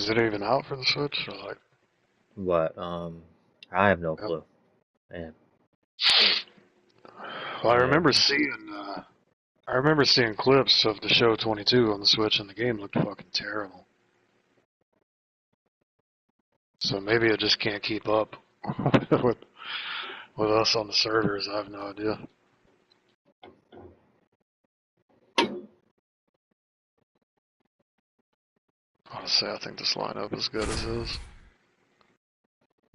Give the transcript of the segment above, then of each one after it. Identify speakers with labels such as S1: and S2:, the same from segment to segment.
S1: Is it even out for the Switch? Or like,
S2: What? I have no
S1: yep.
S2: clue. Man.
S1: Well,
S2: Yeah.
S1: I remember seeing clips of the show 22 on the Switch, and the game looked fucking terrible. So maybe it just can't keep up with us on the servers. I have no idea. Honestly, I think this lineup is good as is.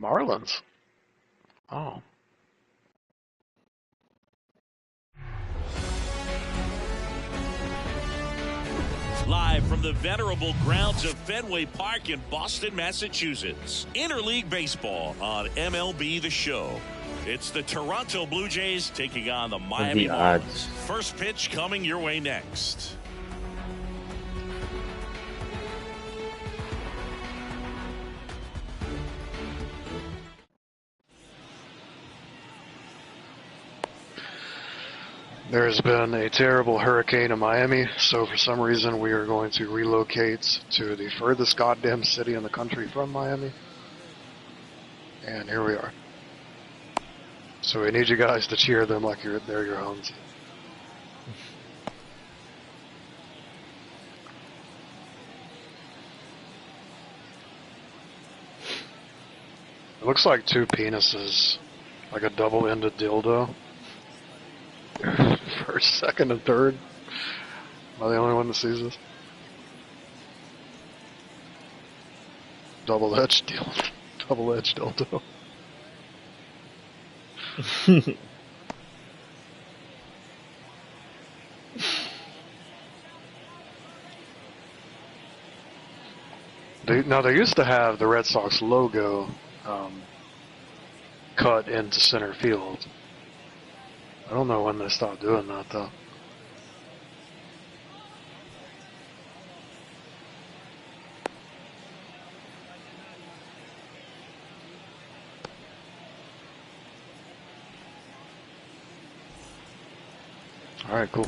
S1: Marlins. Oh.
S3: Live from the venerable grounds of Fenway Park in Boston, Massachusetts. Interleague Baseball on MLB The Show. It's the Toronto Blue Jays taking on the Miami Marlins. First pitch coming your way next.
S1: There's been a terrible hurricane in Miami, so for some reason we are going to relocate to the furthest goddamn city in the country from Miami. And here we are. So we need you guys to cheer them like they're your home team. It looks like two penises, like a double-ended dildo. First, second, and third. Am I the only one that sees this? Double-edged dildo. They used to have the Red Sox logo cut into center field. I don't know when they stopped doing that, though. All right, cool.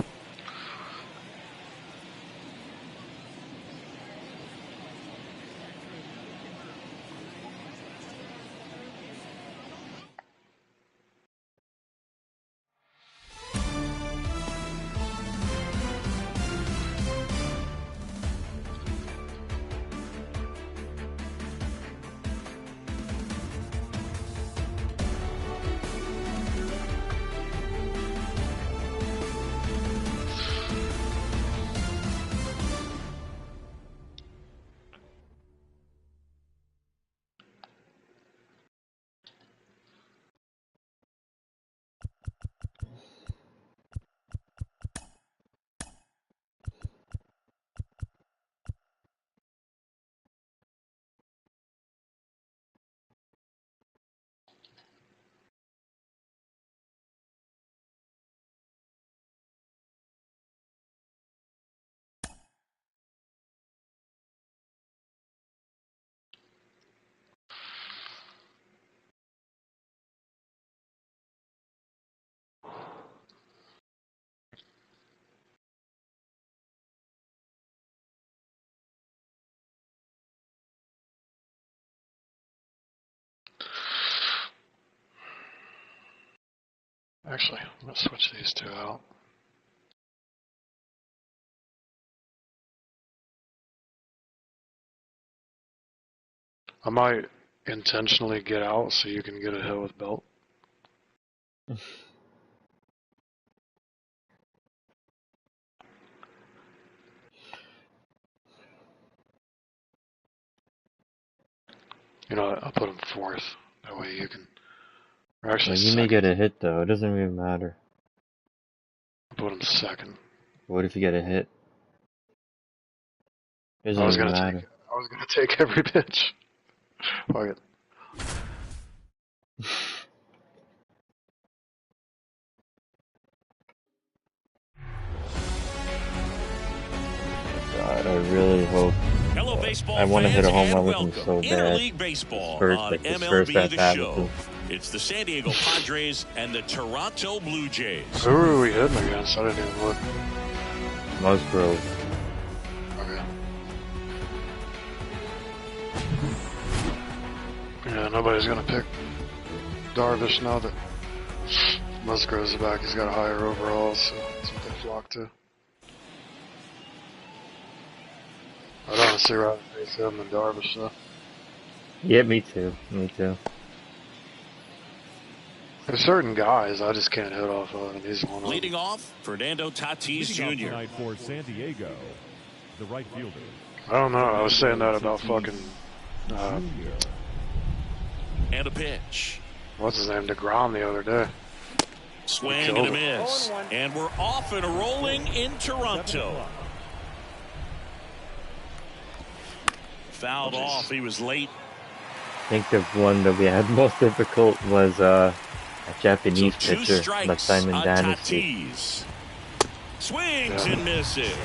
S1: Actually, I'm going to switch these two out. I might intentionally get out so you can get a hit with Belt. You know what? I'll put him fourth. That way you can... Or actually,
S2: you may get a hit, though. It doesn't even matter.
S1: I'll put him second.
S2: What if you get a hit? It doesn't even matter.
S1: I was gonna take every pitch. Fuck it.
S2: God, I really hope.
S3: Hello, baseball
S2: I want to hit a home run with him so bad.
S3: Interleague Baseball on MLB The Show. It's the San Diego Padres and the Toronto Blue Jays.
S1: Who are we hitting against? I didn't even look.
S2: Musgrove.
S1: Okay. Yeah, nobody's gonna pick Darvish now that Musgrove's back. He's got a higher overall, so that's what they flock to. I'd honestly rather face him than Darvish, though.
S2: Yeah, me too. Me too.
S1: There's certain guys I just can't hit off of, and he's one of them.
S3: Leading off, Fernando Tatis Jr.
S4: Tonight for San Diego, the right fielder.
S1: I don't know. I was saying that about fucking.
S3: And a pitch.
S1: What's his name? DeGrom the other day.
S3: Swing and a miss. And we're off and rolling in Toronto. Fouled off. He was late.
S2: I think the one that we had most difficult was a Japanese pitcher, like Simon Dynasty.
S3: Swings and misses.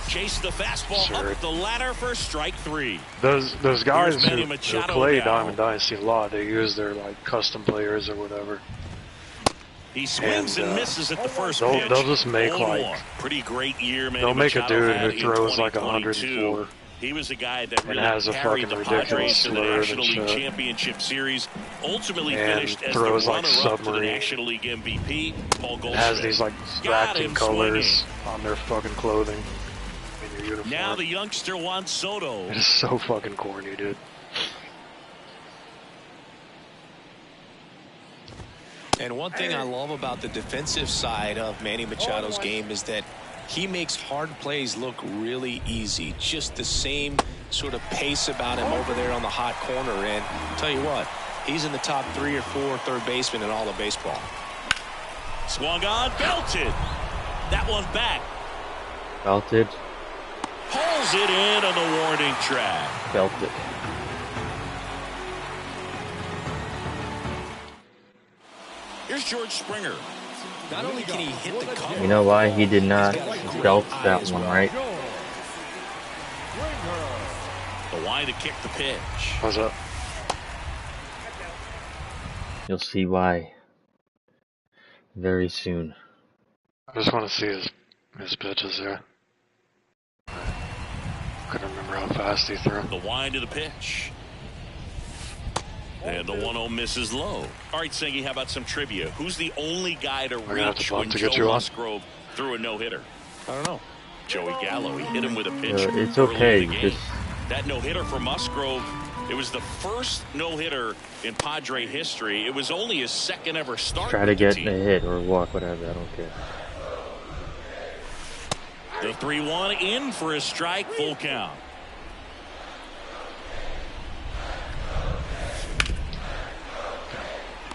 S3: Chase the fastball up the ladder for strike 3.
S1: Those guys who play
S3: now.
S1: Diamond Dynasty a lot, they use their like custom players or whatever.
S3: He swings and misses at the first
S1: they'll,
S3: pitch.
S1: They'll just make like
S3: pretty great year. Manny
S1: they'll make
S3: Machado
S1: a dude who throws like
S3: 104.
S1: 104.
S3: He was a guy that really
S1: has a
S3: carried the
S1: fucking
S3: Padres to the
S1: ridiculous
S3: National
S1: slurve
S3: League
S1: and shit.
S3: Championship Series. Ultimately
S1: And
S3: finished as the
S1: throws like
S3: runner-up to the
S1: submarine.
S3: National League MVP. Paul Goldschmidt.
S1: It has these like
S3: Got
S1: distracting
S3: him
S1: colors
S3: swinging.
S1: on their fucking clothing in your uniform.
S3: Now the youngster Juan Soto.
S1: It is so fucking corny, dude.
S5: And one thing I love about the defensive side of Manny Machado's game is that he makes hard plays look really easy. Just the same sort of pace about him over there on the hot corner. And I'll tell you what, he's in the top 3 or 4 third basemen in all of baseball.
S3: Swung on, belted. That one back.
S2: Belted.
S3: Pulls it in on the warning track.
S2: Belted.
S3: Here's George Springer.
S5: Not only can he hit the cover.
S2: You know why he did not belt that one, right?
S3: The line to kick the pitch.
S1: How's up?
S2: You'll see why very soon.
S1: I just want to see his pitches there. Couldn't remember how fast he threw.
S3: The wind to the pitch. And the 1-0 misses low. All right, Sengi, how about some trivia? Who's the only guy to reach when Joe Musgrove threw a no-hitter?
S5: I don't know.
S3: Joey Gallo. He hit him with a pitch.
S2: It's okay. Just
S3: that no-hitter for Musgrove, it was the first no-hitter in Padre history. It was only his second ever start.
S2: try to get a hit or walk, whatever. I don't care.
S3: The 3-1 in for a strike, full count.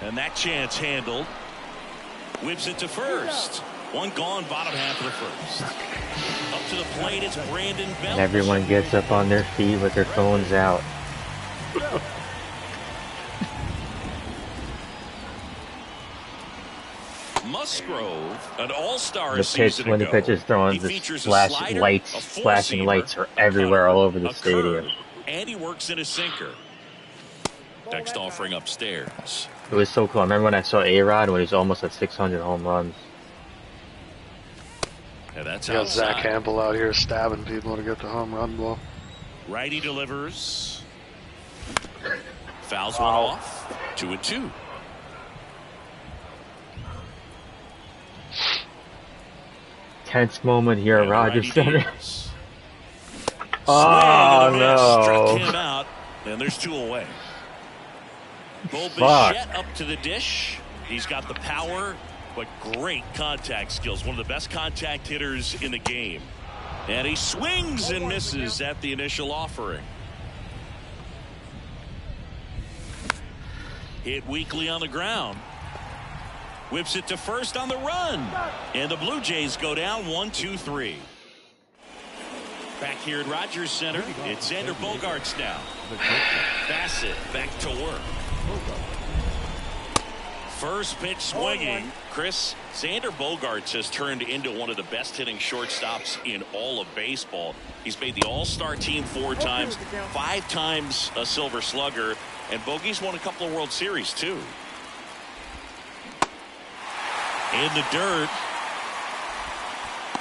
S3: And that chance handled. Whips it to first. One gone, bottom half of the first. Up to the plate, it's Brandon Belt.
S2: And everyone gets up on their feet with their phones out.
S3: Musgrove, an all-star
S2: The pitch, when the pitch is thrown, the flashing lights are everywhere all over the stadium.
S3: And he works in a sinker. Next offering upstairs.
S2: It was so cool. I remember when I saw A-Rod when he was almost at 600 home runs.
S3: Yeah, that's
S1: You got
S3: outside.
S1: Zach Campbell out here stabbing people to get the home run ball.
S3: Righty delivers. Fouls one off. 2-2.
S2: Tense moment here at Rogers
S3: Righty
S2: Center.
S3: deals.
S2: Oh,
S3: Swing and a miss.
S2: no.
S3: Struck him out, and there's 2 away. Bo
S2: Fuck.
S3: Bichette up to the dish. He's got the power, but great contact skills. One of the best contact hitters in the game. And he swings and misses at the initial offering. Hit weakly on the ground. Whips it to first on the run. And the Blue Jays go down 1-2-3. Back here at Rogers Center, it's Xander Bogaerts now. Bassett back to work. First pitch swinging. Chris, Xander Bogaerts has turned into one of the best hitting shortstops in all of baseball. He's made the All-Star team 4 times, 5 times a Silver Slugger, and Bogey's won a couple of World Series too. In the dirt.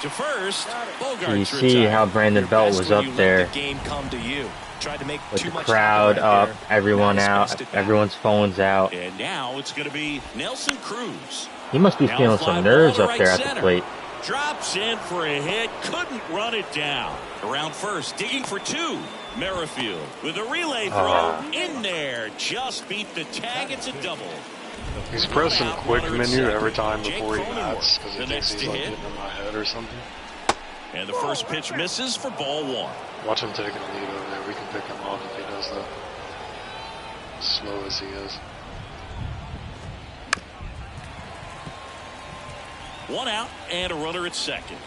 S3: To first, Bogaerts
S2: You see how Brandon Belt was up there.
S5: The game come to you. Tried to make
S2: with
S5: too
S2: the
S5: much
S2: crowd up,
S5: there.
S2: everyone out, everyone's phones out.
S3: And now it's going to be Nelson Cruz.
S2: He must be feeling some nerves up there at the plate.
S3: Drops in for a hit, couldn't run it down. Around first, digging for two. Merrifield with a relay throw in there. Just beat the tag. It's a double.
S1: He's pressing quick menu every time before he bats because he thinks he's like getting in my head or something.
S3: And the first pitch misses for ball one.
S1: Watch him taking a lead over there. We can pick him off if he does that. Slow as he is.
S3: One out and a runner at second.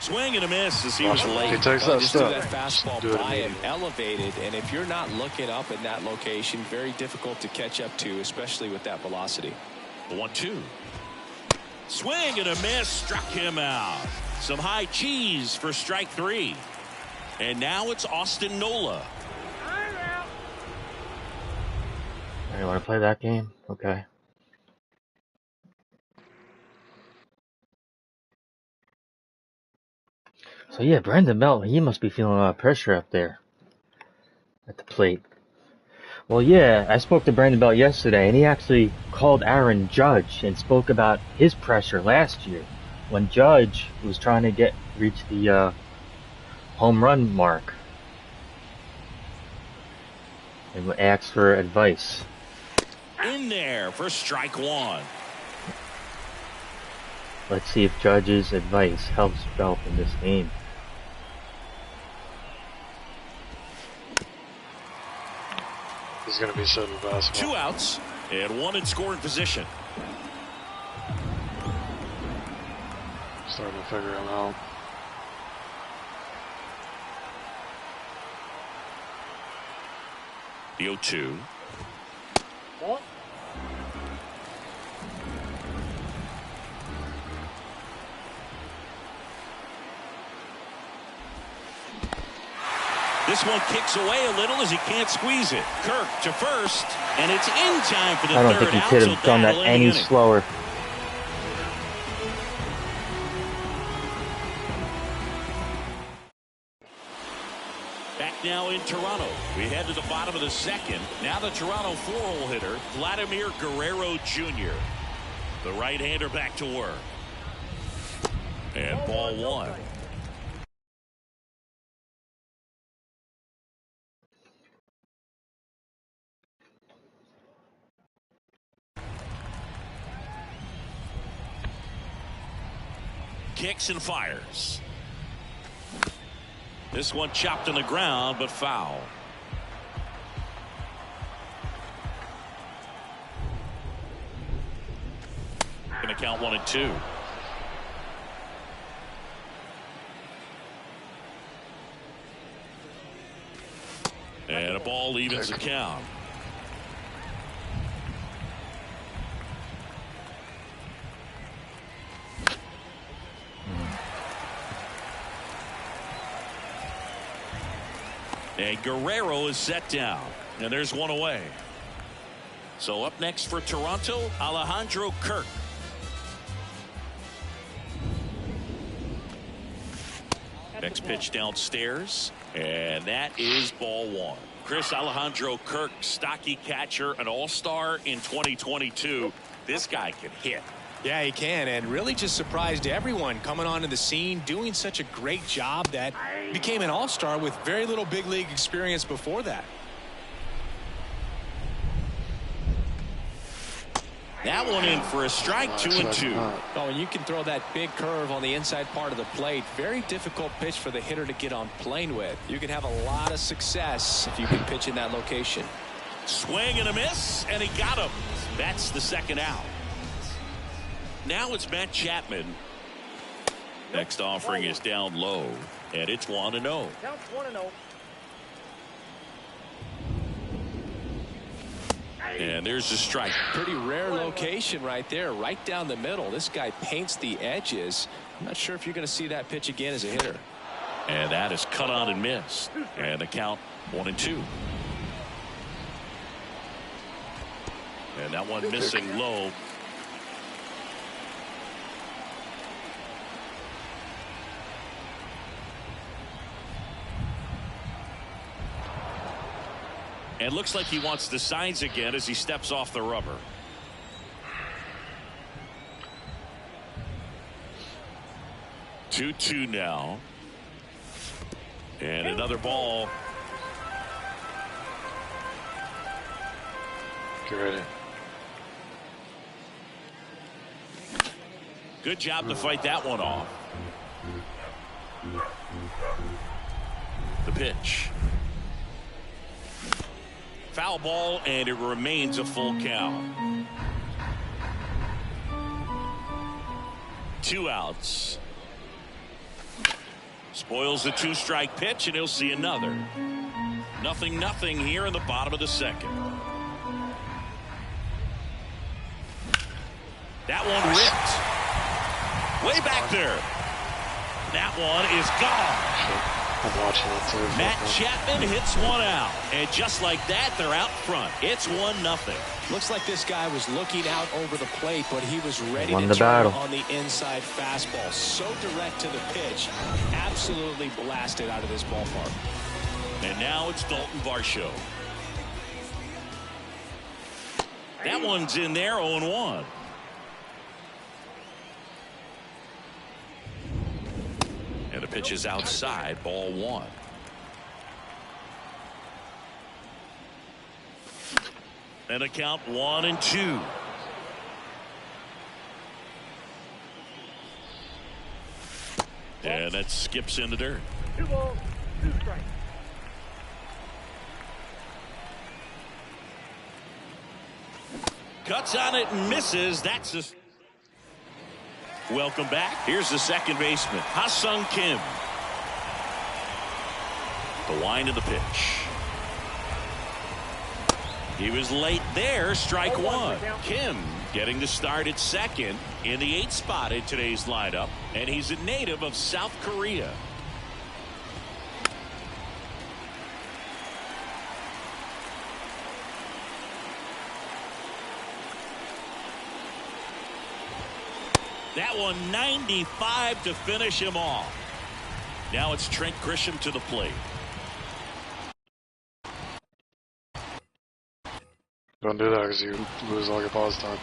S3: Swing and a miss as he was late.
S1: He takes that
S5: just
S1: step.
S5: that fastball by him, elevated, and if you're not looking up in that location, very difficult to catch up to, especially with that velocity.
S3: 1-2. Swing and a miss, struck him out. Some high cheese for strike three. And now it's Austin Nola.
S2: You want to play that game? Okay. So yeah, Brandon Belt, he must be feeling a lot of pressure up there at the plate. Well, yeah, I spoke to Brandon Belt yesterday, and he actually called Aaron Judge and spoke about his pressure last year when Judge was trying to reach the home run mark and asked for advice.
S3: In there for strike one.
S2: Let's see if Judge's advice helps Belt in this game.
S1: He's going to be setting the basketball.
S3: 2 outs and one in scoring position.
S1: Starting to figure him out.
S3: The 0-2. This one kicks away a little as he can't squeeze it. Kirk to first, and it's in time for the third out.
S2: I don't think he could have done that any slower.
S3: Back now in Toronto. We head to the bottom of the second. Now the Toronto 4-hole hitter, Vladimir Guerrero Jr. The right-hander back to work. And ball one. Kicks and fires. This one chopped on the ground, but foul. Going to count 1-2. And a ball evens the count. And Guerrero is set down. And there's one away. So up next for Toronto, Alejandro Kirk. Next pitch downstairs. And that is ball one. Chris, Alejandro Kirk, stocky catcher, an all-star in 2022. This guy can hit.
S5: Yeah, he can, and really just surprised everyone coming onto the scene, doing such a great job that became an all-star with very little big league experience before that.
S3: That one in for a strike, 2-2.
S5: Oh, and you can throw that big curve on the inside part of the plate. Very difficult pitch for the hitter to get on plane with. You can have a lot of success if you can pitch in that location.
S3: Swing and a miss, and he got him. That's the second out. Now it's Matt Chapman. Next offering is down low, and it's 1-0.
S6: Counts 1-0.
S3: And there's the strike.
S5: Pretty rare location right there, right down the middle. This guy paints the edges. I'm not sure if you're going to see that pitch again as a hitter.
S3: And that is cut on and missed. And the count 1-2. And that one missing low. And looks like he wants the signs again as he steps off the rubber. Two now. And another ball.
S1: Get ready.
S3: Good job to fight that one off. The pitch. Foul ball, and it remains a full count. 2 outs. Spoils the 2-strike pitch, and he'll see another. 0-0 here in the bottom of the second. That one ripped. Way back there. That one is gone.
S1: I'm watching it too.
S3: Matt Chapman hits one out. And just like that, they're out front. It's 1-0.
S5: Looks like this guy was looking out over the plate, but he was ready
S2: Won
S5: to
S2: the
S5: turn
S2: battle.
S5: on the inside fastball. So direct to the pitch. Absolutely blasted out of this ballpark.
S3: And now it's Dalton Varsho. That one's in there, 0-1. And the pitch is outside, ball 1. And a count 1-2. And that skips in the dirt.
S6: 2 balls, 2 strikes.
S3: Cuts on it and misses. That's a... Welcome back. Here's the second baseman, Ha-Seong Kim. The wind of the pitch. He was late there. Strike 1. Kim getting the start at second in the 8th spot in today's lineup. And he's a native of South Korea. That one 95 to finish him off. Now it's Trent Grisham to the plate.
S1: Don't do that because you lose all your pause time.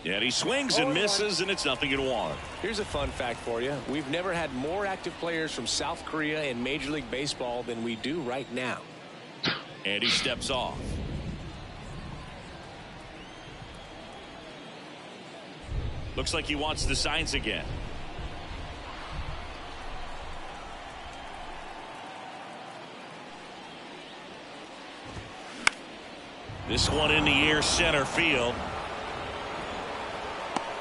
S3: And he swings and misses, and it's 0-1.
S5: Here's a fun fact for you. We've never had more active players from South Korea in Major League Baseball than we do right now.
S3: And he steps off. Looks like he wants the signs again. This one in the air, center field.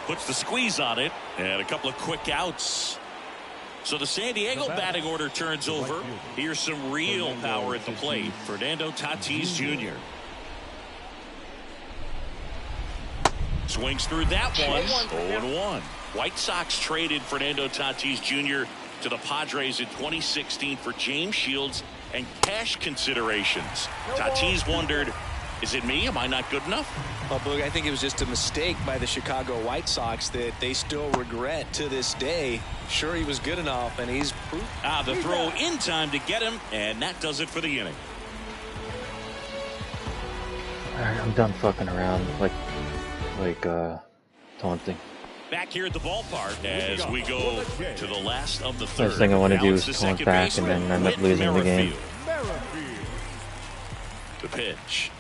S3: Puts the squeeze on it, and a couple of quick outs. So the San Diego batting order turns over. Here's some real power at the plate. Fernando Tatis Jr. Swings through that one. 0-1. White Sox traded Fernando Tatis Jr. to the Padres in 2016 for James Shields and cash considerations. Tatis wondered, is it me? Am I not good enough?
S5: Well, Boog, I think it was just a mistake by the Chicago White Sox that they still regret to this day. Sure, he was good enough, and he's proof.
S3: The throw in time to get him, and that does it for the inning.
S2: Alright, I'm done fucking around, like taunting.
S3: Back here at the ballpark as we go to the last of the third.
S2: First thing I want to
S3: Now
S2: do
S3: it's
S2: is
S3: the
S2: taunt
S3: second
S2: back and
S3: baseman,
S2: then end up
S3: Whit
S2: losing the game.
S3: Merrifield. The pitch.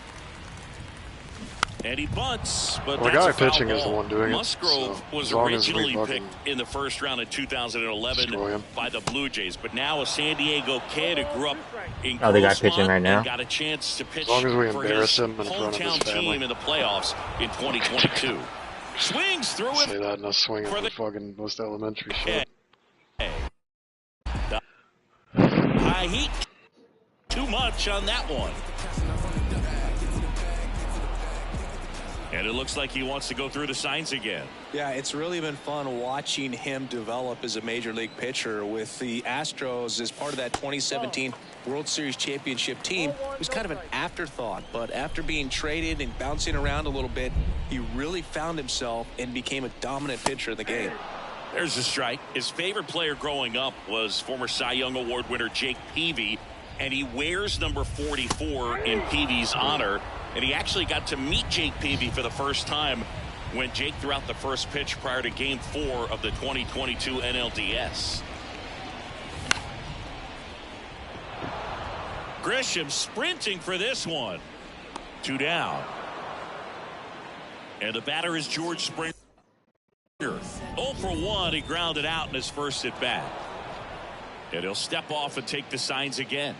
S3: And he bunts, but
S1: Well, the
S3: that's
S1: guy
S3: a foul
S1: pitching is the
S3: ball.
S1: one doing it,
S3: Musgrove
S1: so
S3: was
S1: as long as we
S3: originally
S1: fucking
S3: picked in the first round of 2011
S1: destroy him.
S3: by the Blue Jays, but now a San Diego kid who grew up in
S2: Oh, the guy
S3: Grossmont
S2: pitching right now?
S3: and got a chance to pitch
S1: As long as we
S3: for
S1: embarrass
S3: his
S1: him in front of his
S3: hometown
S1: family.
S3: team in the playoffs in 2022. Swings through it.
S1: Say that in a swing
S3: For
S1: at
S3: the-
S1: the fucking most elementary shit.
S3: High heat. Too much on that one. And it looks like he wants to go through the signs again.
S5: Yeah, it's really been fun watching him develop as a major league pitcher with the Astros as part of that 2017 World Series championship team. It was kind of an afterthought, but after being traded and bouncing around a little bit, he really found himself and became a dominant pitcher in the game.
S3: There's a strike. His favorite player growing up was former Cy Young Award winner Jake Peavy, and he wears number 44 in Peavy's honor. And he actually got to meet Jake Peavy for the first time when Jake threw out the first pitch prior to Game 4 of the 2022 NLDS. Grisham sprinting for this one. 2 down. And the batter is George Springer. 0 for 1. He grounded out in his first at bat. And he'll step off and take the signs again.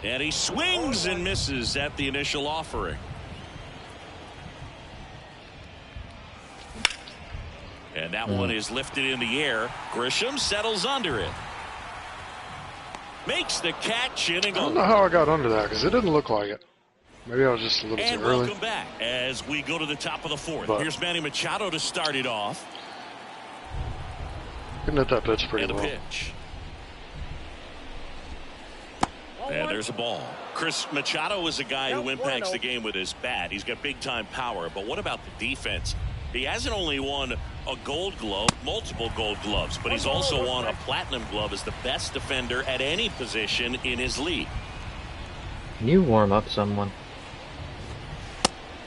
S3: And he swings and misses at the initial offering. And that one is lifted in the air. Grisham settles under it. Makes the catch in and
S1: I don't know how I got under that because it didn't look like it. Maybe I was just a little
S3: and
S1: too early.
S3: Welcome back as we go to the top of the 4th.
S1: But
S3: here's Manny Machado to start it off.
S1: Hitting at that pitch pretty
S3: And a
S1: well.
S3: pitch. And there's a ball. Chris Machado is a guy who impacts the game with his bat. He's got big-time power. But what about the defense? He hasn't only won a Gold Glove, multiple Gold Gloves, but he's also won a Platinum Glove as the best defender at any position in his league.
S2: Can you warm up someone?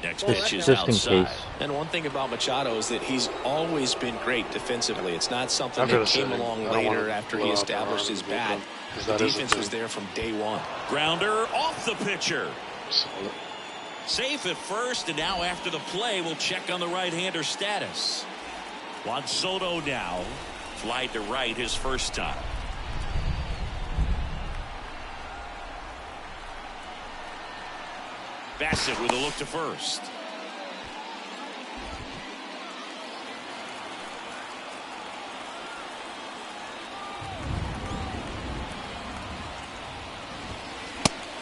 S3: Next pitch is
S2: Just in
S3: outside.
S2: case.
S5: And one thing about Machado is that he's always been great defensively. It's not something
S1: I'm
S5: that
S1: gonna
S5: came
S1: say,
S5: along
S1: I don't
S5: later
S1: wanna
S5: after
S1: blow
S5: he
S1: out
S5: established
S1: the
S5: his
S1: arm,
S5: bat.
S1: because
S5: The
S1: that is the
S5: defense was
S1: thing.
S5: there from day one.
S3: Grounder off the pitcher.
S1: Solid.
S3: Safe at first, and now after the play, we'll check on the right-hander status. Juan Soto now flied to right his first time. Bassett with a look to first.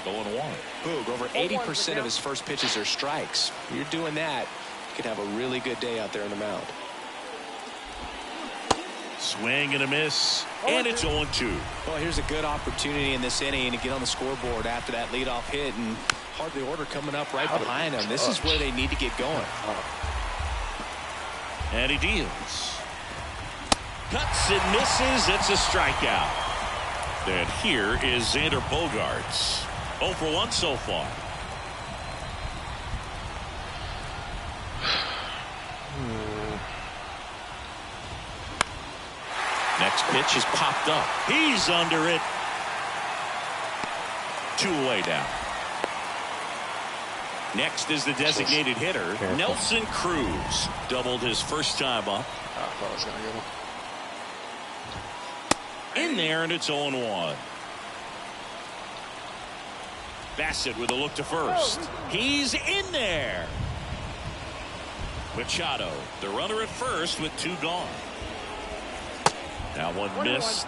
S3: Going one.
S5: Boog, over 80% of his first pitches are strikes. When you're doing that, you could have a really good day out there on the mound.
S3: Swing and a miss, and it's 0-2.
S5: Well, here's a good opportunity in this inning to get on the scoreboard after that leadoff hit, and hardly order coming up right behind him. This is where they need to get going.
S3: And he deals. Cuts and misses. It's a strikeout. And here is Xander Bogaerts. 0 for 1 so far. Next pitch is popped up. He's under it. 2 away now. Next is the designated hitter, Nelson Cruz. Doubled his first time up.
S1: I thought I was going to get him.
S3: In there, and it's 0-1. Bassett with a look to first. He's in there. Machado, the runner at first with 2 gone. Now one missed.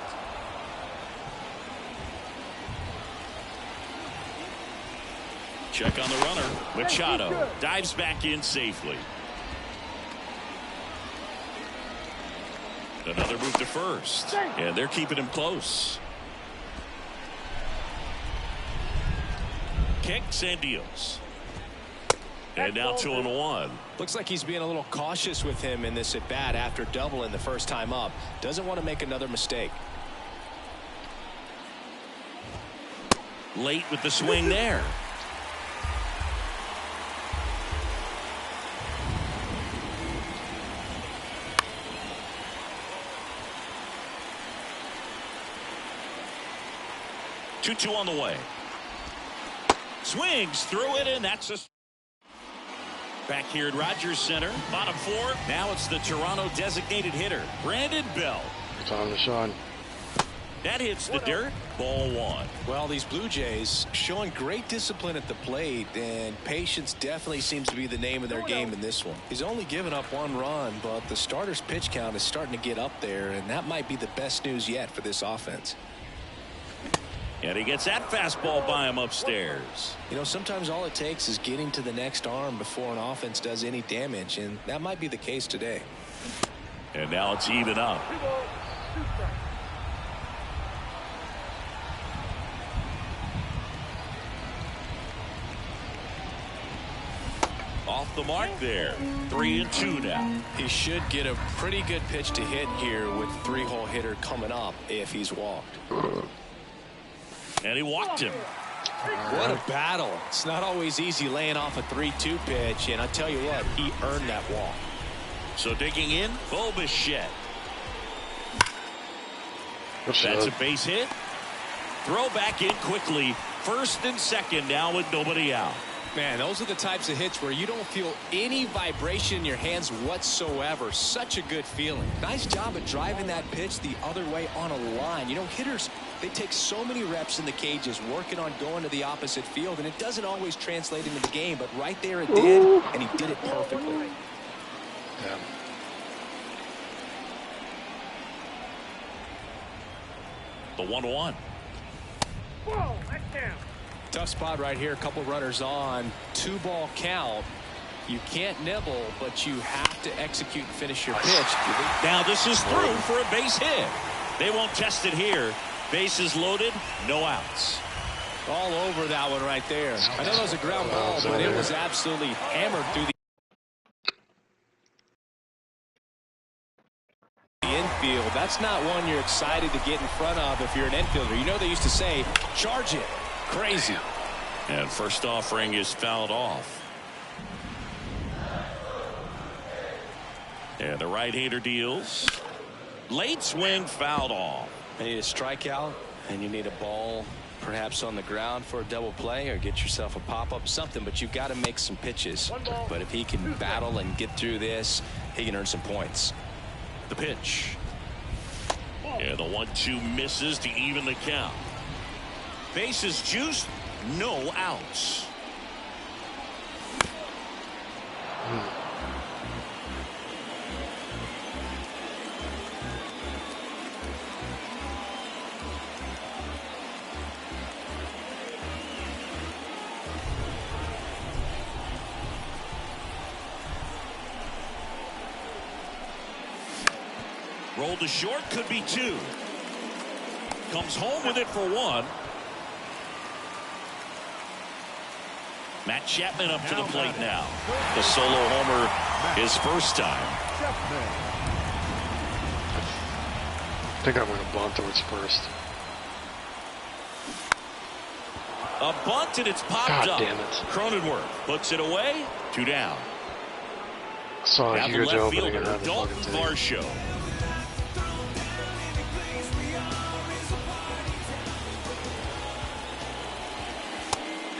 S3: Check on the runner. Machado dives back in safely. Another move to first. And they're keeping him close. Kicks and deals. And now 2-1.
S5: Looks like he's being a little cautious with him in this at bat after doubling the first time up. Doesn't want to make another mistake.
S3: Late with the swing there. Two on the way. Swings through it, and that's a... Back here at Rogers Center, bottom 4. Now it's the Toronto designated hitter, Brandon Belt.
S1: Time to shine.
S3: That hits the dirt. Ball 1.
S5: Well, these Blue Jays showing great discipline at the plate, and patience definitely seems to be the name of their game in this one. He's only given up 1 run, but the starter's pitch count is starting to get up there, and that might be the best news yet for this offense.
S3: And he gets that fastball by him upstairs.
S5: You know, sometimes all it takes is getting to the next arm before an offense does any damage, and that might be the case today.
S3: And now it's even up. Off off the mark there. 3-2 now.
S5: He should get a pretty good pitch to hit here with 3-hole hitter coming up if he's walked.
S3: And he walked him.
S5: What a battle. It's not always easy laying off a 3-2 pitch, and I tell you what, he earned that walk.
S3: So digging in, Bo Bichette.
S1: Good
S3: That's a
S1: shot.
S3: base hit. Throw back in quickly. First and second now with nobody out.
S5: Man, those are the types of hits where you don't feel any vibration in your hands whatsoever. Such a good feeling. Nice job of driving that pitch the other way on a line. You know, hitters, they take so many reps in the cages working on going to the opposite field, and it doesn't always translate into the game, but right there it did, and he did it perfectly.
S1: Damn.
S3: The 1-1.
S6: Whoa, that's down.
S5: Tough spot right here. A couple runners on. 2-ball count. You can't nibble, but you have to execute and finish your pitch.
S3: Now this is through for a base hit. They won't test it here. Bases loaded, no outs.
S5: All over that one right there. I know that was a ground ball, but it was absolutely hammered through the infield. That's not one you're excited to get in front of if you're an infielder. You know they used to say, charge it. Crazy.
S3: And first offering is fouled off. And the right-hander deals. Late swing fouled off.
S5: You need a strikeout, and you need a ball perhaps on the ground for a double play, or get yourself a pop-up, something, but you've got to make some pitches. But if he can battle and get through this, he can earn some points.
S3: The pitch. And the 1-2 misses to even the count. Bases juiced, no outs. Rolled to short, could be 2. Comes home with it for 1. Matt Chapman up to the plate now. The solo homer his first time.
S1: I think I'm going to bunt towards first.
S3: A bunt and it's popped
S1: God
S3: up.
S1: damn it.
S3: Cronenworth puts it away. 2 down.
S1: Saw a
S3: Now the
S1: huge
S3: left
S1: opening
S3: fielder,
S1: and had to
S3: Dalton
S1: fucking take.
S3: Varsho.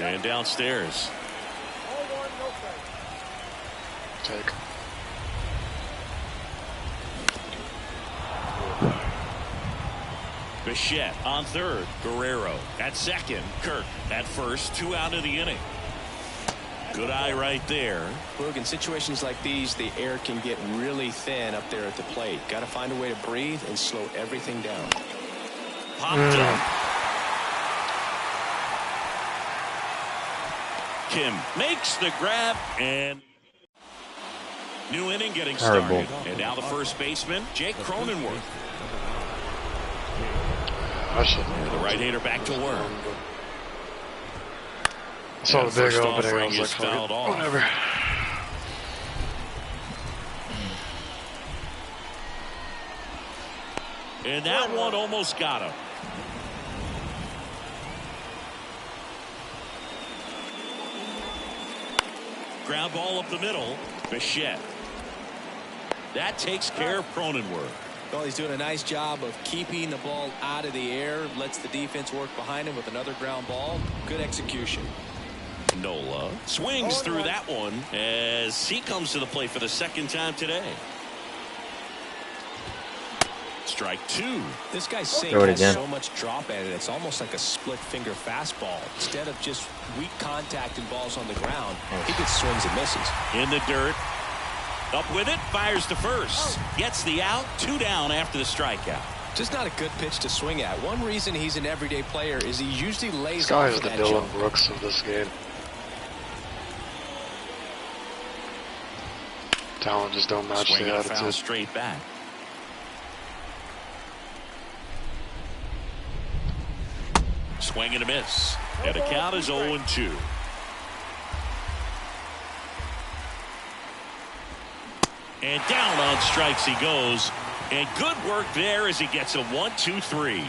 S3: And downstairs.
S6: All one, no strike.
S1: Take.
S3: Bichette on third. Guerrero at second. Kirk at first. 2 out of the inning. Good eye right there.
S5: Look, in situations like these, the air can get really thin up there at the plate. Got to find a way to breathe and slow everything down.
S3: Popped up. Kim makes the grab, and new inning getting
S2: Terrible.
S3: started. And now the first baseman, Jake Cronenworth.
S1: I should.
S3: The right-hander back to work.
S1: I saw
S3: And
S1: the big
S3: first
S1: opening. I
S3: offering
S1: was like,
S3: is
S1: fuck
S3: fouled
S1: it.
S3: off.
S1: Whatever.
S3: And that one almost got him. Ground ball up the middle. Bichette. That takes care of Cronenworth.
S5: Well, he's doing a nice job of keeping the ball out of the air. Lets the defense work behind him with another ground ball. Good execution.
S3: Nola swings through that one as he comes to the plate for the second time today. Strike 2.
S5: This guy's sink
S2: Throw it
S5: has
S2: again.
S5: so much drop at it. It's almost like a split finger fastball. Instead of just weak contact and balls on the ground, he gets swings and misses.
S3: In the dirt. Up with it. Fires to first. Gets the out. 2 down after the strikeout.
S5: Just not a good pitch to swing at. One reason he's an everyday player is he usually lays
S1: This guy
S5: off
S1: is
S5: of
S1: the
S5: that
S1: Dylan
S5: jump.
S1: Brooks of this game. Talent just don't match
S3: Swing
S1: the
S3: and a foul
S1: attitude.
S3: straight back. Swing and a miss. And the count is 0-2. And down on strikes he goes. And good work there as he gets a 1-2-3.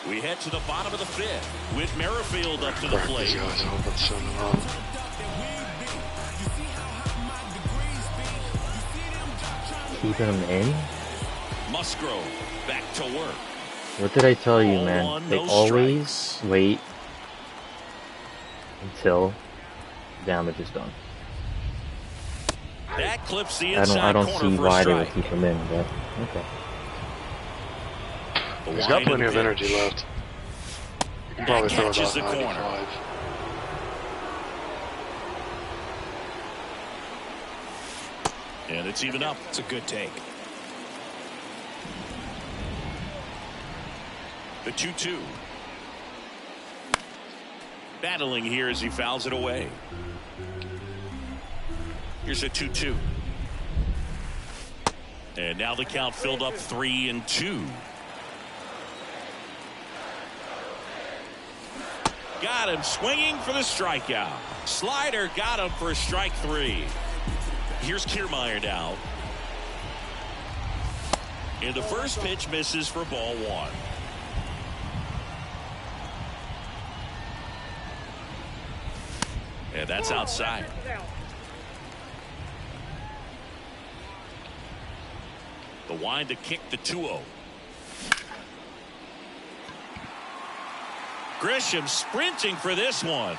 S3: We head to the bottom of the fifth with Merrifield up to the plate.
S2: Keeping him in?
S3: Musgrove back to work.
S2: What did I tell you, man?
S3: One,
S2: They
S3: no
S2: always
S3: strikes.
S2: wait until damage is done.
S3: That clips the
S2: I
S3: inside
S2: don't
S3: corner
S2: see
S3: for
S2: why
S3: a
S2: they would
S3: strike.
S2: keep him in, but okay.
S3: The
S1: He's got
S3: wind
S1: plenty
S3: and
S1: of
S3: the
S1: energy
S3: pitch.
S1: left. He can
S3: That
S1: probably throw
S3: catches
S1: about
S3: the corner.
S1: 95.
S3: And it's even up.
S5: It's a good take.
S3: The 2-2. Battling here as he fouls it away. Here's a 2-2. And now the count filled up 3-2. Got him swinging for the strikeout. Slider got him for strike 3. Here's Kiermaier now. And the first pitch misses for ball 1. And that's outside. The wind to kick the 2-0. Grisham sprinting for this one.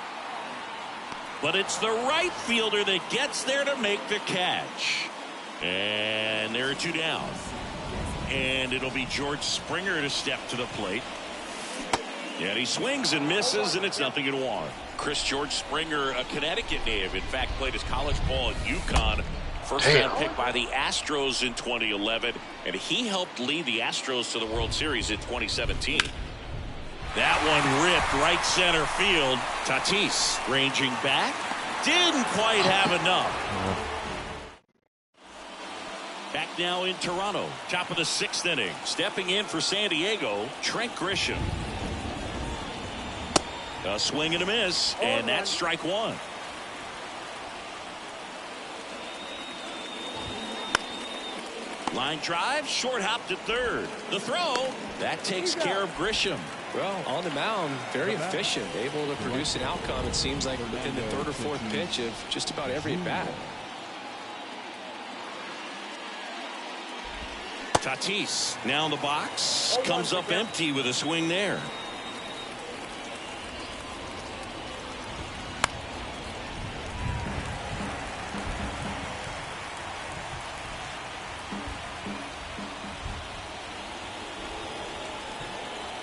S3: But it's the right fielder that gets there to make the catch. And there are 2 down. And it'll be George Springer to step to the plate. And he swings and misses, and it's 0-1. Chris George Springer, a Connecticut native, in fact played his college ball at UConn. First round pick by the Astros in 2011, and he helped lead the Astros to the World Series in 2017. That one ripped right center field. Tatis ranging back. Didn't quite have enough. Back now in Toronto. Top of the 6th inning. Stepping in for San Diego, Trent Grisham. A swing and a miss, and that's strike 1. Line drive, short hop to third. The throw, that takes care of Grisham.
S5: Well, on the mound, very efficient, able to produce an outcome, it seems like, within the 3rd or 4th pitch of just about every at-bat.
S3: Tatis now in the box, comes up empty with a swing there.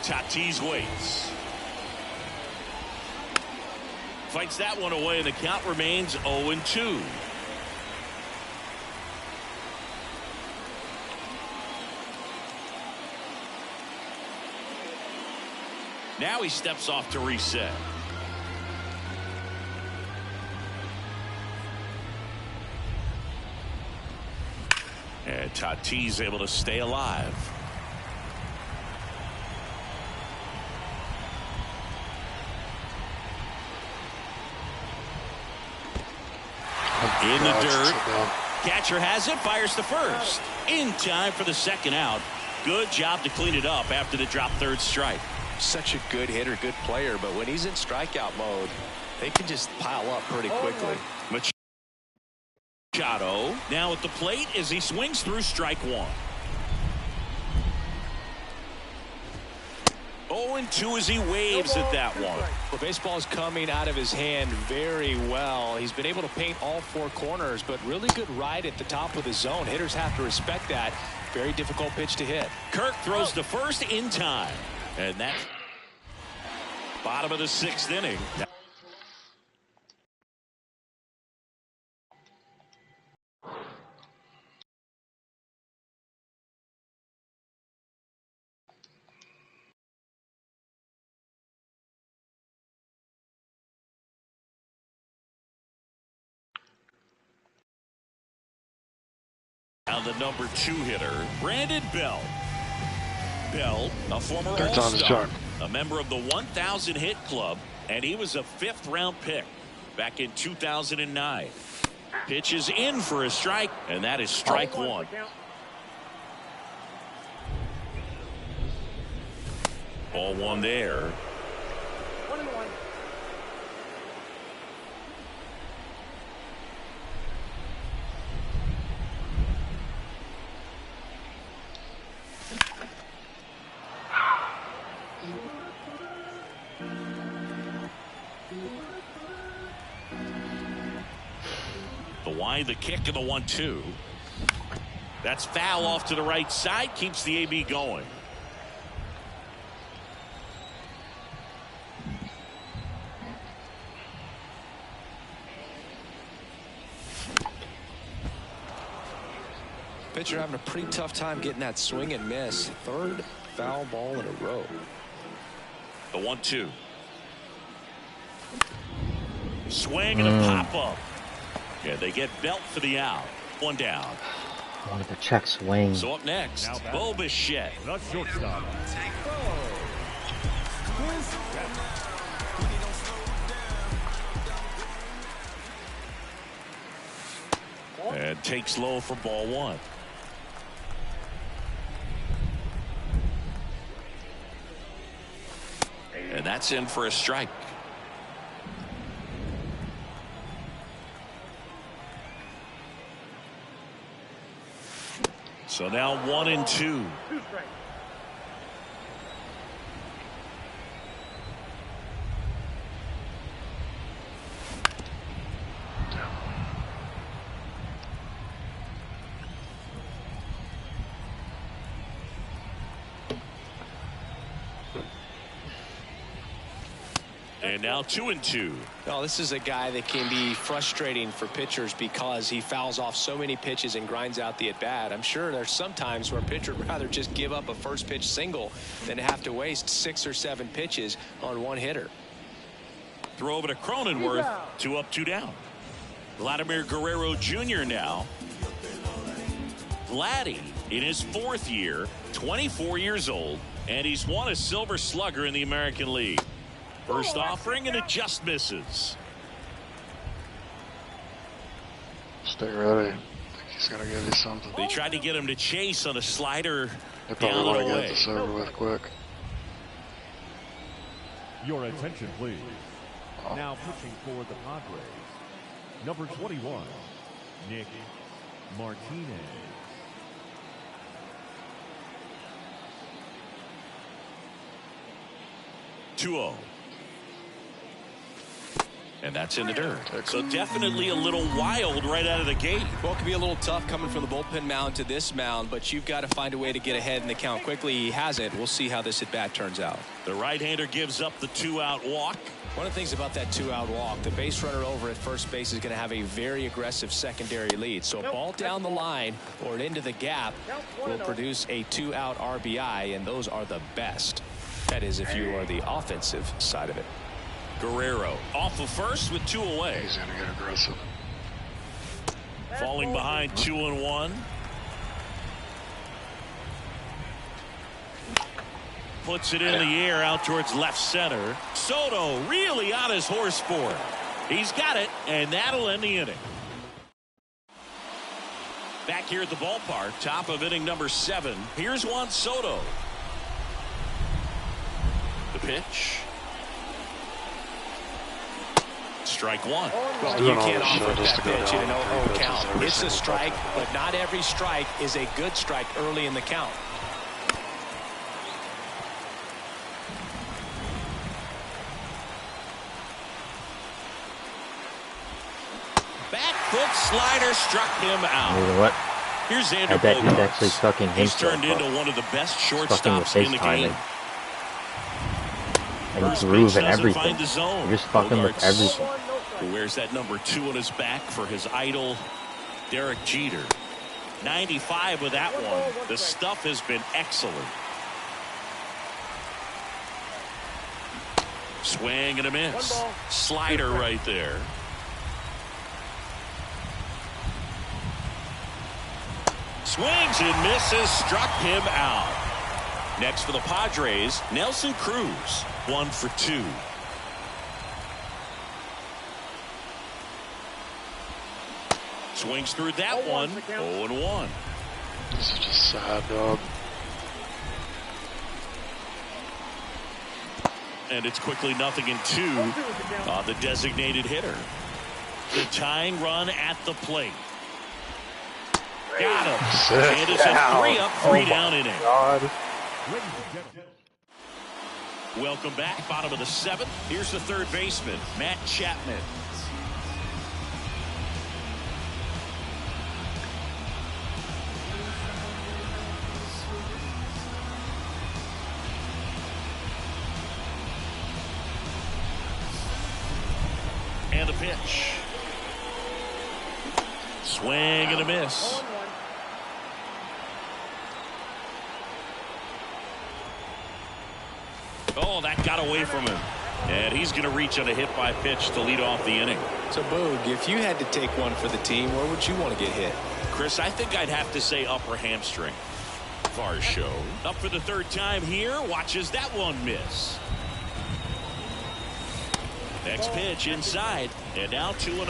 S3: Tatis waits. Fights that one away, and the count remains 0-2. Now he steps off to reset. And Tatis able to stay alive. In the dirt. Catcher has it, fires to first. In time for the 2nd out. Good job to clean it up after the drop 3rd strike.
S5: Such a good hitter, good player, but when he's in strikeout mode, they can just pile up pretty quickly.
S3: Machado now at the plate as he swings through strike 1. 0-2 as he waves at that one.
S5: Well, baseball is coming out of his hand very well. He's been able to paint all 4 corners, but really good ride at the top of the zone. Hitters have to respect that. Very difficult pitch to hit.
S3: Kirk throws to first in time. And that's bottom of the 6th inning. Now the number 2 hitter, Brandon Belt. Belt, a former All-Star, a member of the 1,000 hit club, and he was a 5th round pick back in 2009. Pitch is in for a strike, and that is strike one. Ball one there.
S6: 1-1.
S3: The wide, the kick, and the 1-2. That's foul off to the right side, keeps the AB going.
S5: Pitcher having a pretty tough time getting that swing and miss. Third foul ball in a row.
S3: The 1-2. Swing and a pop up. Yeah, they get Belt for the out. One down.
S2: Wanted to check swing.
S3: So up next, Bo Bichette.
S4: The shortstop.
S3: And takes low for ball one. And that's in for a strike. So now 1-2.
S6: 2 strikes.
S3: And now 2-2.
S5: No, this is a guy that can be frustrating for pitchers because he fouls off so many pitches and grinds out the at bat. I'm sure there's some times where a pitcher would rather just give up a first pitch single than have to waste 6 or 7 pitches on one hitter.
S3: Throw over to Cronenworth. 2 up, 2 down. Vladimir Guerrero Jr. now. Vladdy in his 4th year, 24 years old, and he's won a Silver Slugger in the American League. First offering, and it just misses.
S1: Stay ready. I think he's going to give you something.
S3: They tried to get him to chase on a slider
S1: They probably
S3: down
S1: want
S3: and
S1: to
S3: away.
S1: get this over with quick.
S4: Your attention, please. Now pitching for the Padres, number 21, Nick Martinez.
S3: 2-0. And that's in the dirt. So definitely a little wild right out of the gate.
S5: Well, it can be a little tough coming from the bullpen mound to this mound, but you've got to find a way to get ahead in the count quickly. He hasn't. We'll see how this at bat turns out.
S3: The right-hander gives up the 2-out walk.
S5: One of the things about that 2-out walk, the base runner over at first base is going to have a very aggressive secondary lead. So a ball down the line or into the gap will produce a 2-out RBI, and those are the best. That is if you are the offensive side of it.
S3: Guerrero off of first with 2 away.
S1: He's going to get aggressive.
S3: Falling behind 2-1. Puts it in the air out towards left center. Soto really on his horse for it. He's got it, and that'll end the inning. Back here at the ballpark, top of inning number 7. Here's Juan Soto. The pitch. Strike one.
S5: Well, you can't offer that pitch in an 0-0 count. It's a strike, but not every strike is a good strike early in the count.
S3: Back foot slider struck him out.
S2: You know what?
S3: Here's Xander
S2: I bet he's
S3: Bogaerts.
S2: actually fucking
S3: He's
S2: himself
S3: turned
S2: up.
S3: into one of the best
S2: Fucking with
S3: shortstops
S2: his
S3: in the
S2: timing.
S3: game.
S2: And
S3: First
S2: groove
S3: base
S2: and
S3: doesn't
S2: everything.
S3: find the zone.
S2: You're just fucking with
S3: Bogaerts,
S2: everything.
S3: who wears that number 2 on his back for his idol, Derek Jeter. 95 with that one. The stuff has been excellent. Swing and a miss. Slider right there. Swings and misses, struck him out. Next for the Padres, Nelson Cruz, 1 for 2. Swings through that one. 0-1.
S1: This is just sad, dog.
S3: And it's quickly 0-2 on the designated hitter. The tying run at the plate. Got him. And it's a 3-up, 3-down inning.
S1: God.
S3: Welcome back. Bottom of the 7th. Here's the third baseman, Matt Chapman. And a pitch. Swing and a miss. Oh, that got away from him. And he's going to reach on a hit by pitch to lead off the inning.
S5: So, Boog, if you had to take one for the team, where would you want to get hit?
S3: Chris, I think I'd have to say upper hamstring. Far show. Up for the third time here. Watches that one miss. Next pitch inside. And now 2-0.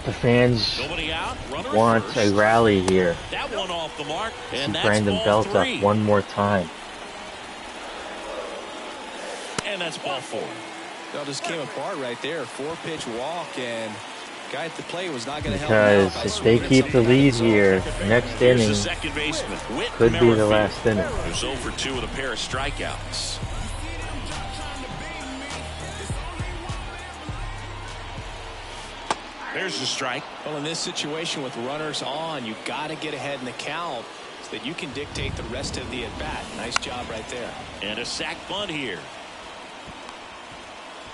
S2: The fans
S3: Nobody out. Runner
S2: want
S3: first.
S2: a rally here.
S3: That one off the mark.
S2: See
S3: And that's
S2: Brandon
S3: ball
S2: Belt
S3: 3.
S2: up one more time.
S3: And that's ball 4.
S5: That just came apart right there. 4-pitch walk, and guy at the plate was not going to help him out by
S2: Because if they
S5: swinging
S2: keep the
S5: something
S2: lead
S5: out of
S2: here,
S5: zone.
S2: next
S3: Here's
S2: inning
S3: the second baseman. Whit
S2: could be the
S3: Merrifield.
S2: last inning.
S3: Who's 0 for 2 with a pair of strikeouts. There's the strike.
S5: Well, in this situation with runners on, you've got to get ahead in the count so that you can dictate the rest of the at-bat. Nice job right there.
S3: And a sac bunt here.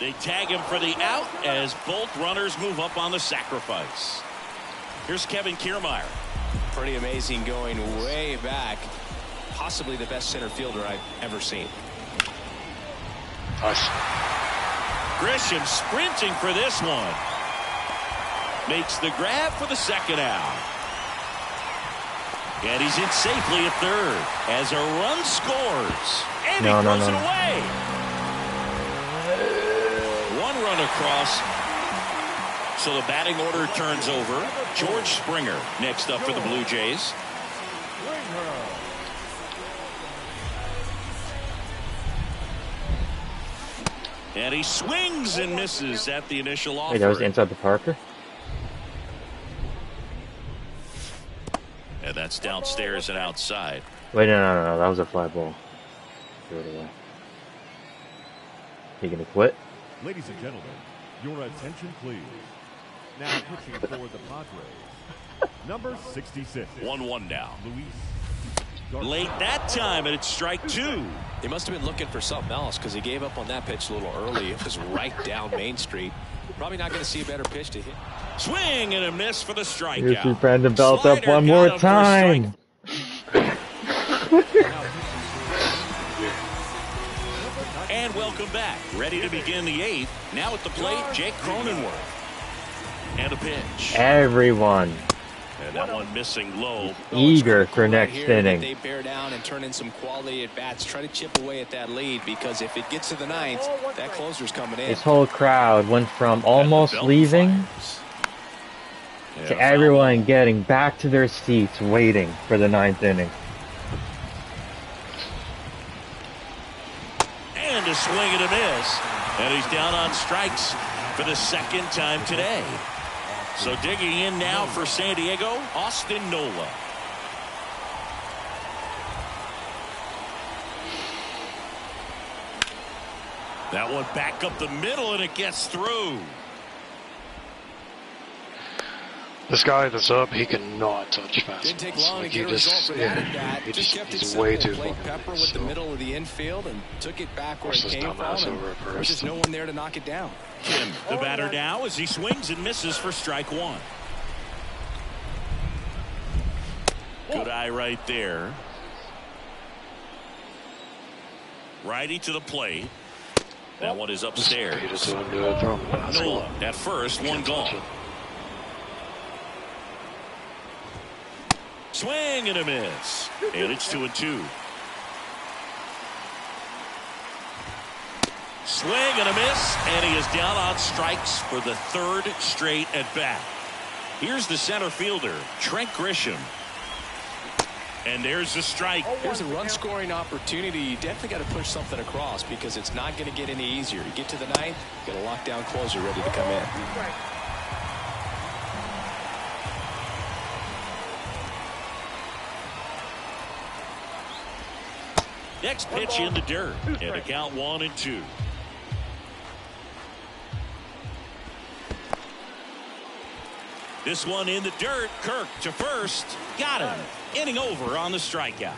S3: They tag him for the out as both runners move up on the sacrifice. Here's Kevin Kiermaier.
S5: Pretty amazing, going way back. Possibly the best center fielder I've ever seen.
S1: Nice.
S3: Grisham sprinting for this one. Makes the grab for the second out. And he's in safely at third as a run scores. And he throws it away. One run across. So the batting order turns over. George Springer next up for the Blue Jays. And he swings and misses at the initial offer.
S2: Wait, that was inside the Parker?
S3: And that's downstairs and outside.
S2: Wait, no. That was a fly ball. Throw it away. You gonna quit?
S4: Ladies and gentlemen, your attention please. Now pitching for the Padres, number 66.
S3: 1-1 now.
S4: Luis
S3: Late that time, and it's strike 2.
S5: They must have been looking for something else because he gave up on that pitch a little early. It was right down Main Street. Probably not going to see a better pitch to hit.
S3: Swing and a miss for the
S2: Here's
S3: strikeout.
S2: Brandon Belt up
S3: Slider
S2: one
S3: got
S2: more
S3: him for a
S2: time.
S3: And welcome back. Ready to begin the 8th. Now at the plate, Jake Cronenworth. And a pitch.
S2: Everyone
S3: And that one missing low.
S2: eager for
S5: Right
S2: next
S5: here that
S2: inning.
S5: They bear down and turn in some quality at bats. Try to chip away at that lead because if it gets to the 9th, that closer's coming in.
S2: This whole crowd went from almost
S3: Belt
S2: leaving
S3: fires.
S2: to
S3: Yeah,
S2: everyone getting back to their seats waiting for the 9th inning.
S3: And a swing and a miss. And he's down on strikes for the second time today. So digging in now for San Diego, Austin Nola. That one back up the middle, and it gets through.
S1: This guy that's up, he cannot touch fastballs.
S5: Didn't take long
S1: Like,
S5: to get a result for that at bat. Just kept it
S1: he's way
S5: simple.
S1: too
S5: Played
S1: fucking
S5: Pepper
S1: big,
S5: with the
S1: so.
S5: middle of the infield and took it back where it
S1: Forces
S5: came from.
S1: dumbass
S5: And
S1: over at
S5: there's
S1: first.
S5: just no one there to knock it down.
S3: Kim, the batter now, as he swings and misses for strike 1. Good eye right there. Righty to the plate. That one is upstairs.
S1: Beat it to him, do it, throw him a fastball.
S3: Nola at first, one
S1: Can't touch
S3: gone.
S1: it.
S3: Swing and a miss. And it's 2-2. Swing and a miss, and he is down on strikes for the third straight at bat. Here's the center fielder, Trent Grisham. And there's the strike.
S5: Here's a run-scoring opportunity. You definitely got to push something across because it's not going to get any easier. You get to the ninth, you got a lockdown closer ready to come in.
S3: Next pitch in the dirt. And a count 1-2. This one in the dirt. Kirk to first. Got him. Inning over on the strikeout.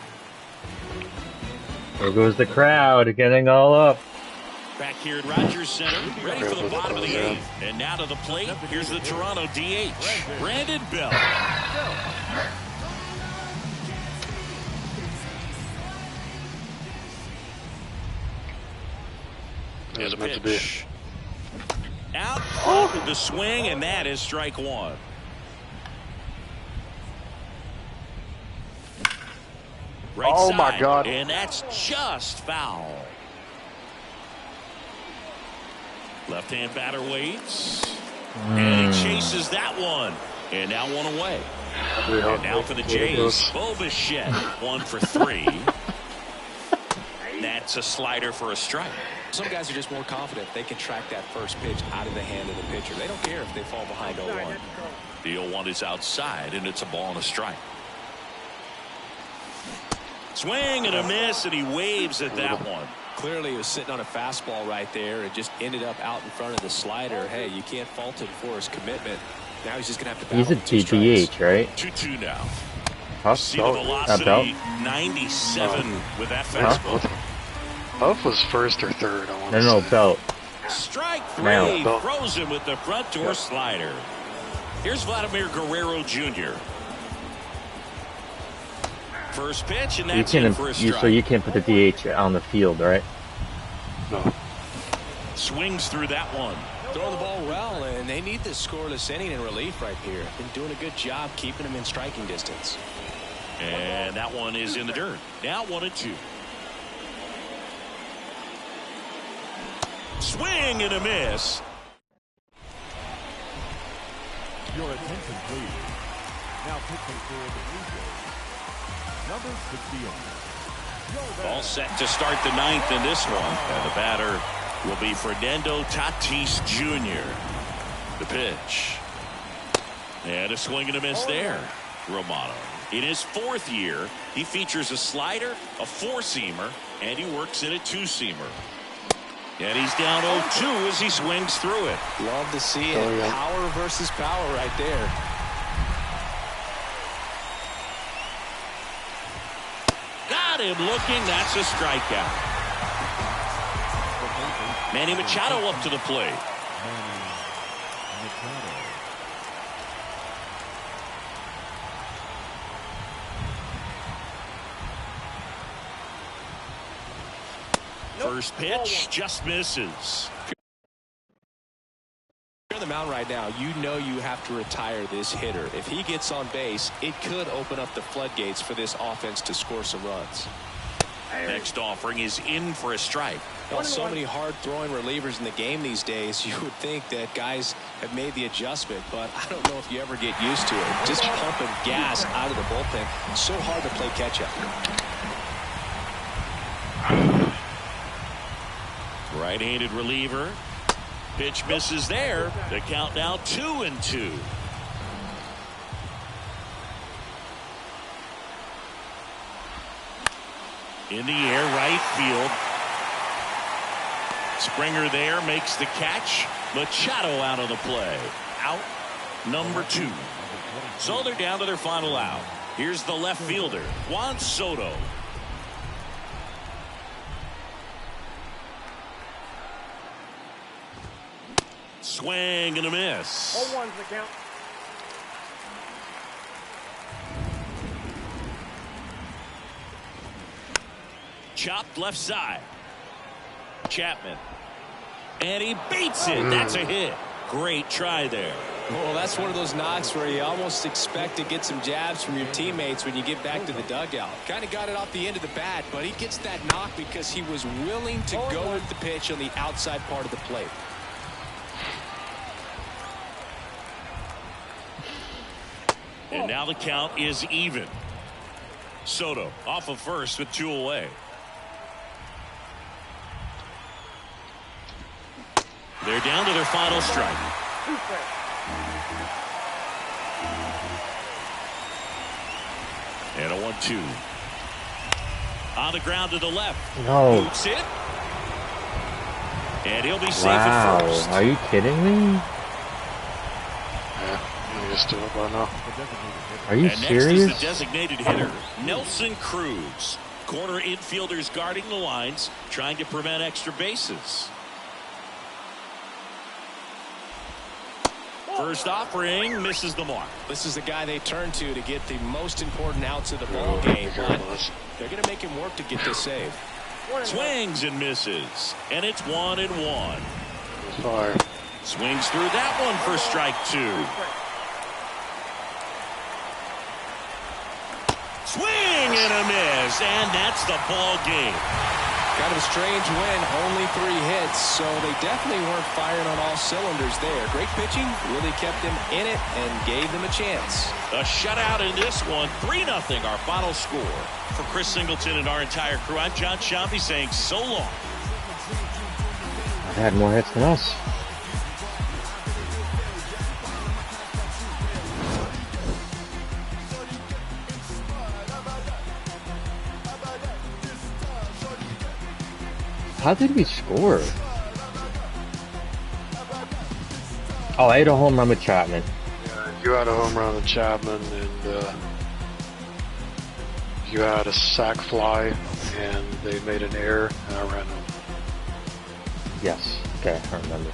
S2: There goes the crowd getting all up.
S3: Back here at Rogers Center, ready for the bottom of the 8th. And now to the plate, here's the Toronto DH, Brandon Belt.
S1: It's meant to be.
S3: Out front with the swing, and that is strike 1. Right
S1: Oh
S3: side,
S1: my God.
S3: and that's just foul. Left-hand batter waits. And he chases that one. And now one away. And now for the Jays, Bo Bichette, 1 for 3. That's a slider for a strike.
S5: Some guys are just more confident they can track that first pitch out of the hand of the pitcher. They don't care if they fall behind 0-1.
S3: The 0-1 is outside, and it's a ball and a strike. Swing and a miss, and he waves at that one.
S5: Clearly he was sitting on a fastball right there and just ended up out in front of the slider. Hey, you can't fault him for his commitment. Now he's just going to have to battle.
S2: He's a DH, right?
S3: 2-2 now.
S2: Huh?
S3: See the velocity, 97 with that fastball.
S1: Huff was first or third, I want to
S2: No,
S1: say.
S2: Belt.
S3: Strike 3,
S2: Now.
S3: throws him with the front door slider. Here's Vladimir Guerrero Jr. First pitch, and that's in for a strike.
S2: So you can't put the DH on the field, right?
S1: No.
S3: Swings through that one.
S5: Throwing the ball well, and they need this scoreless inning in relief right here. Been doing a good job keeping him in striking distance.
S3: And that one is in the dirt. Now 1-2. Swing and a miss.
S4: Your attention, please. Now pitching for the Blue Jays, number 68.
S3: All set to start the 9th in this one. And the batter will be Fernando Tatis Jr. The pitch. And a swing and a miss there. Romano. In his 4th year, he features a slider, a 4-seamer, and he works in a 2-seamer. And he's down 0-2 as he swings through it.
S5: Love to see it. Power versus power right there.
S3: Got him looking. That's a strikeout. Manny Machado up to the plate. First pitch just misses.
S5: You're on the mound right now. You know you have to retire this hitter. If he gets on base, it could open up the floodgates for this offense to score some runs.
S3: Next offering is in for a strike.
S5: Well, so many hard-throwing relievers in the game these days, you would think that guys have made the adjustment, but I don't know if you ever get used to it. Just pumping gas out of the bullpen. So hard to play catch-up.
S3: Right-handed reliever. Pitch misses there. The count now 2-2. In the air, right field. Springer there makes the catch. Machado out of the play. Out number 2. So they're down to their final out. Here's the left fielder, Juan Soto. Swing and a miss.
S6: 0-1's the count.
S3: Chopped left side. Chapman. And he beats it. That's a hit. Great try there.
S5: Well, that's one of those knocks where you almost expect to get some jabs from your teammates when you get back to the dugout. Kind of got it off the end of the bat, but he gets that knock because he was willing to go with the pitch on the outside part of the plate.
S3: And now the count is even. Soto off of first with 2 away. They're down to their final strike.
S6: 2 strikes.
S3: And a 1-2. On the ground to the left.
S2: No.
S3: Boots it. And he'll be safe
S2: Wow.
S3: at first.
S2: Are you kidding me?
S1: Yeah, I'm used to it by now.
S2: Are you
S3: And
S2: serious?
S3: next is the designated hitter, Nelson Cruz. Corner infielders guarding the lines, trying to prevent extra bases. First offering misses the mark.
S5: This is the guy they turn to get the most important outs of the ball game. But they're going to make him work to get this save.
S6: 1-1.
S3: Swings and misses. And it's 1-1.
S1: Fire.
S3: Swings through that one for strike 2.
S6: 2 strikes.
S3: Swing and a miss. And that's the ball game.
S5: Kind of a strange win, only 3 hits, so they definitely weren't firing on all cylinders there. Great pitching, really kept them in it and gave them a chance.
S3: A shutout in this one, 3-0 our final score. For Chris Singleton and our entire crew, I'm John Shambi saying so long.
S2: I've had more hits than us. How did we score? Oh, I hit a home run with Chapman.
S1: You had a home run with Chapman, and you had a sac fly, and they made an error, and I ran home.
S2: Yes. Okay, I remember.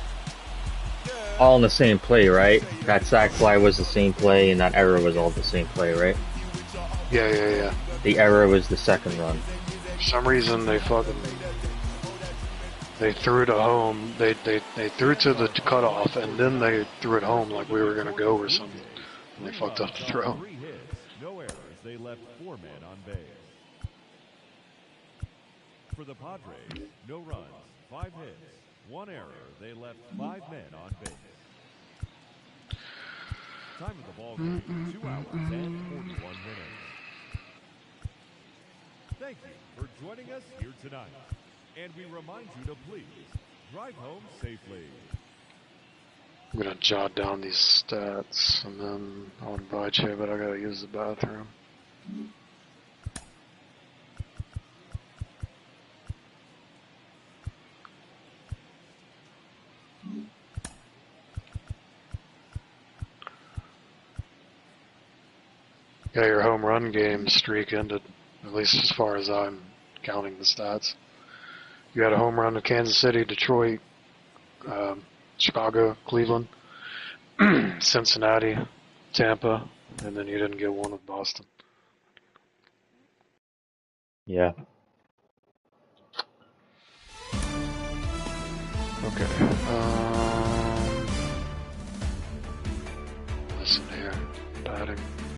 S2: All in the same play, right? That sac fly was the same play, and that error was all the same play, right?
S1: Yeah.
S2: The error was the second run.
S1: For some reason, they threw to home. They threw to the cutoff, and then they threw it home like we were gonna go or something. And they fucked up the throw.
S4: 3 hits, no errors. They left 4 men on base. For the Padres, no runs, 5 hits, 1 error. They left 5 men on base. Time of the ball game, 2 hours and 41 minutes. Thank you for joining us here tonight. And we remind you to please drive home safely.
S1: I'm gonna jot down these stats, and then I'll invite you, but I gotta use the bathroom. Yeah, your home run game streak ended, at least as far as I'm counting the stats. You had a home run to Kansas City, Detroit, Chicago, Cleveland, Cincinnati, Tampa, and then you didn't get one with Boston.
S2: Yeah.
S1: Okay. Listen here, batting.